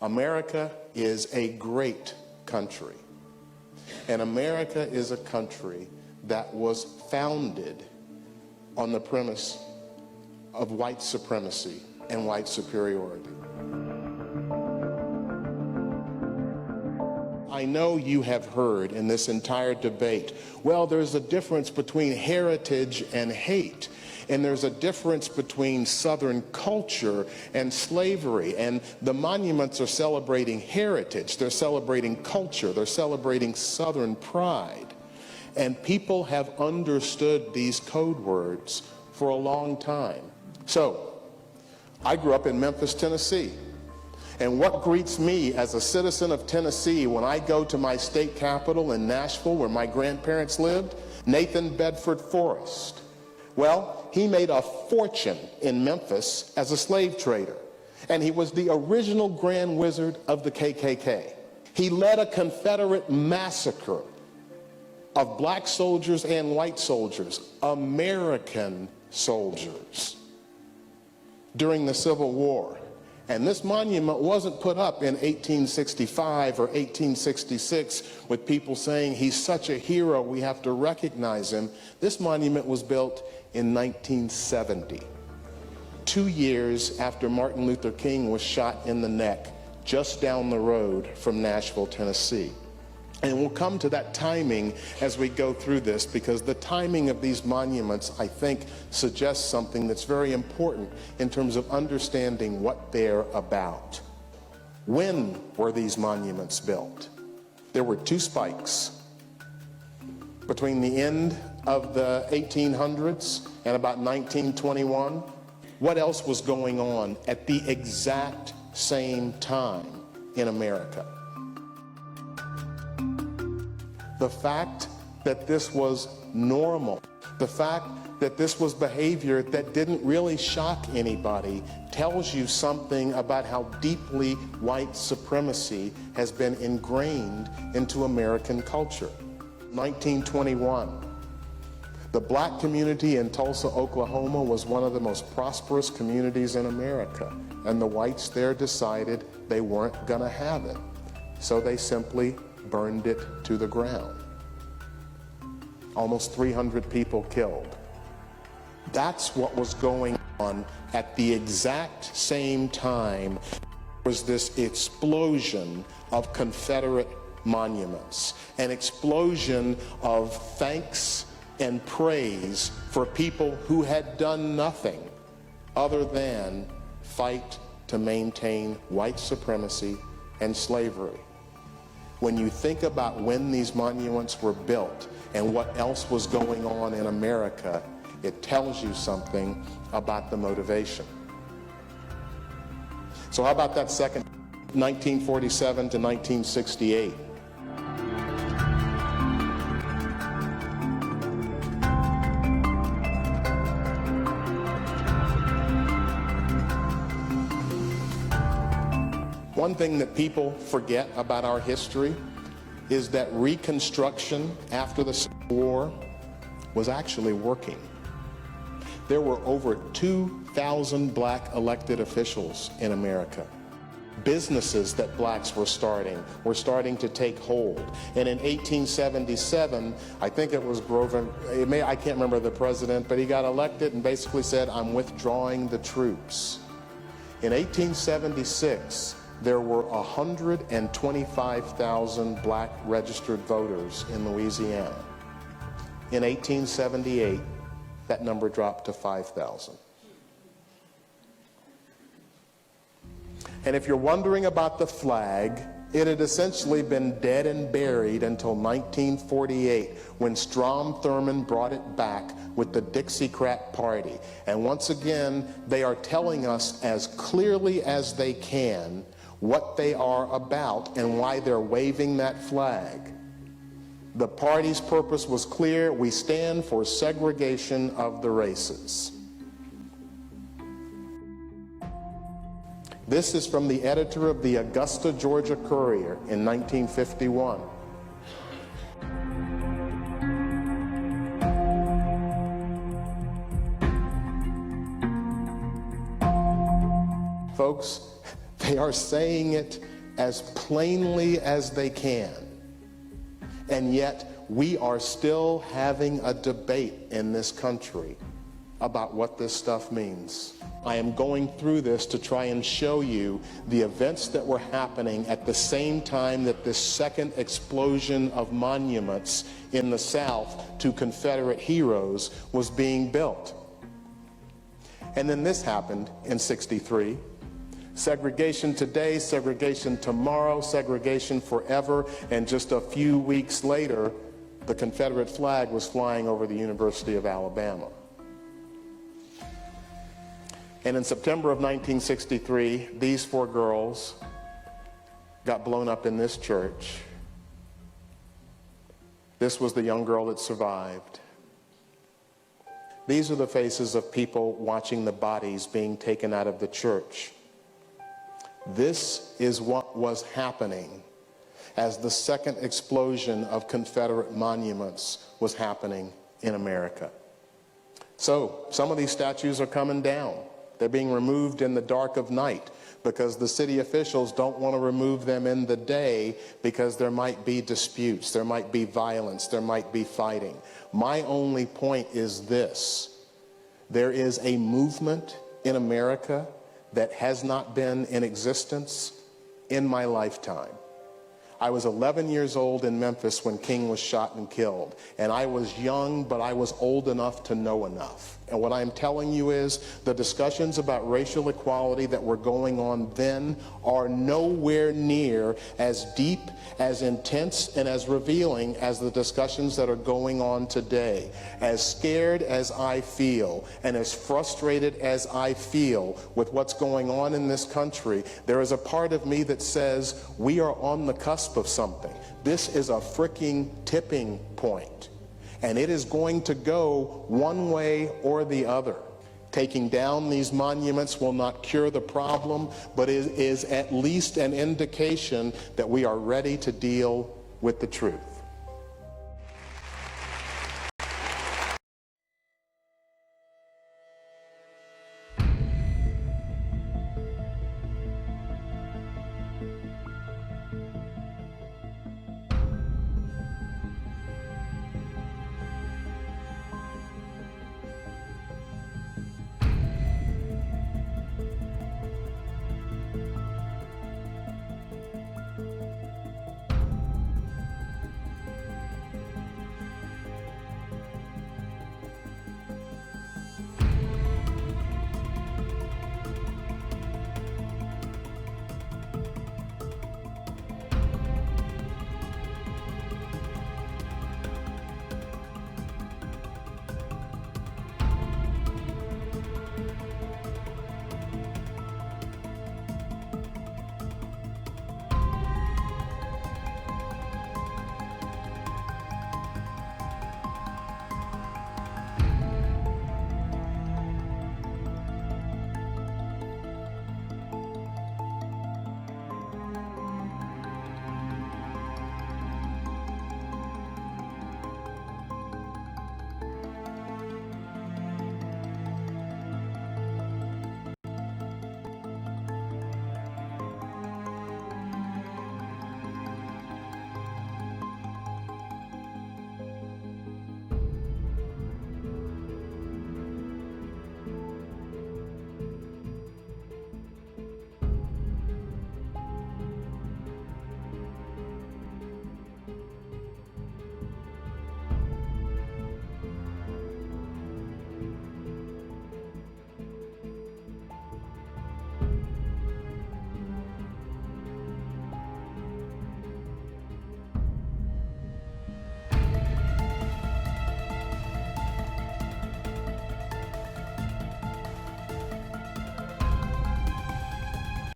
America is a great country. And America is a country that was founded on the premise of white supremacy and white superiority. I know you have heard in this entire debate, well, there's a difference between heritage and hate. And there's a difference between Southern culture and slavery. And the monuments are celebrating heritage. They're celebrating culture. They're celebrating Southern pride. And people have understood these code words for a long time. So, I grew up in Memphis, Tennessee. And what greets me as a citizen of Tennessee when I go to my state capital in Nashville, where my grandparents lived? Nathan Bedford Forrest. Well, he made a fortune in Memphis as a slave trader, and he was the original Grand Wizard of the KKK. He led a Confederate massacre of black soldiers and white soldiers, American soldiers, during the Civil War. And this monument wasn't put up in 1865 or 1866 with people saying he's such a hero, we have to recognize him. This monument was built in 1970, 2 years after Martin Luther King was shot in the neck just down the road from Nashville, Tennessee. And we'll come to that timing as we go through this, because the timing of these monuments, I think, suggests something that's very important in terms of understanding what they're about. When were these monuments built? There were two spikes. Between the end of the 1800s and about 1921, what else was going on at the exact same time in America? The fact that this was normal, the fact that this was behavior that didn't really shock anybody, tells you something about how deeply white supremacy has been ingrained into American culture. 1921, the black community in Tulsa, Oklahoma was one of the most prosperous communities in America, and the whites there decided they weren't gonna have it. So they simply burned it to the ground. Almost 300 people killed. That's what was going on at the exact same time. Was this explosion of Confederate monuments, an explosion of thanks and praise for people who had done nothing other than fight to maintain white supremacy and slavery. When you think about when these monuments were built and what else was going on in America, it tells you something about the motivation. So how about that second, 1947 to 1968? One thing that people forget about our history is that Reconstruction after the Civil War was actually working. There were over 2,000 black elected officials in America. Businesses that blacks were starting to take hold. And in 1877, I think it was Grover, I can't remember the president, but he got elected and basically said, I'm withdrawing the troops. In 1876, there were 125,000 black registered voters in Louisiana. In 1878, that number dropped to 5,000. And if you're wondering about the flag, it had essentially been dead and buried until 1948, when Strom Thurmond brought it back with the Dixiecrat Party. And once again, they are telling us as clearly as they can what they are about and why they're waving that flag. The party's purpose was clear: we stand for segregation of the races. This is from the editor of the Augusta, Georgia Courier in 1951. Folks, they are saying it as plainly as they can. And yet we are still having a debate in this country about what this stuff means. I am going through this to try and show you the events that were happening at the same time that this second explosion of monuments in the South to Confederate heroes was being built. And then this happened in '63. Segregation today, segregation tomorrow, segregation forever, and just a few weeks later, the Confederate flag was flying over the University of Alabama. And in September of 1963, these 4 girls got blown up in this church. This was the young girl that survived. These are the faces of people watching the bodies being taken out of the church. This is what was happening as the second explosion of Confederate monuments was happening in America. So some of these statues are coming down. They're being removed in the dark of night because the city officials don't want to remove them in the day because there might be disputes, there might be violence, there might be fighting. My only point is this: there is a movement in America that has not been in existence in my lifetime. I was 11 years old in Memphis when King was shot and killed, and I was young, but I was old enough to know enough. And what I'm telling you is the discussions about racial equality that were going on then are nowhere near as deep, as intense, and as revealing as the discussions that are going on today. As scared as I feel and as frustrated as I feel with what's going on in this country, there is a part of me that says we are on the cusp of something. This is a freaking tipping point. And it is going to go one way or the other. Taking down these monuments will not cure the problem, but it is at least an indication that we are ready to deal with the truth.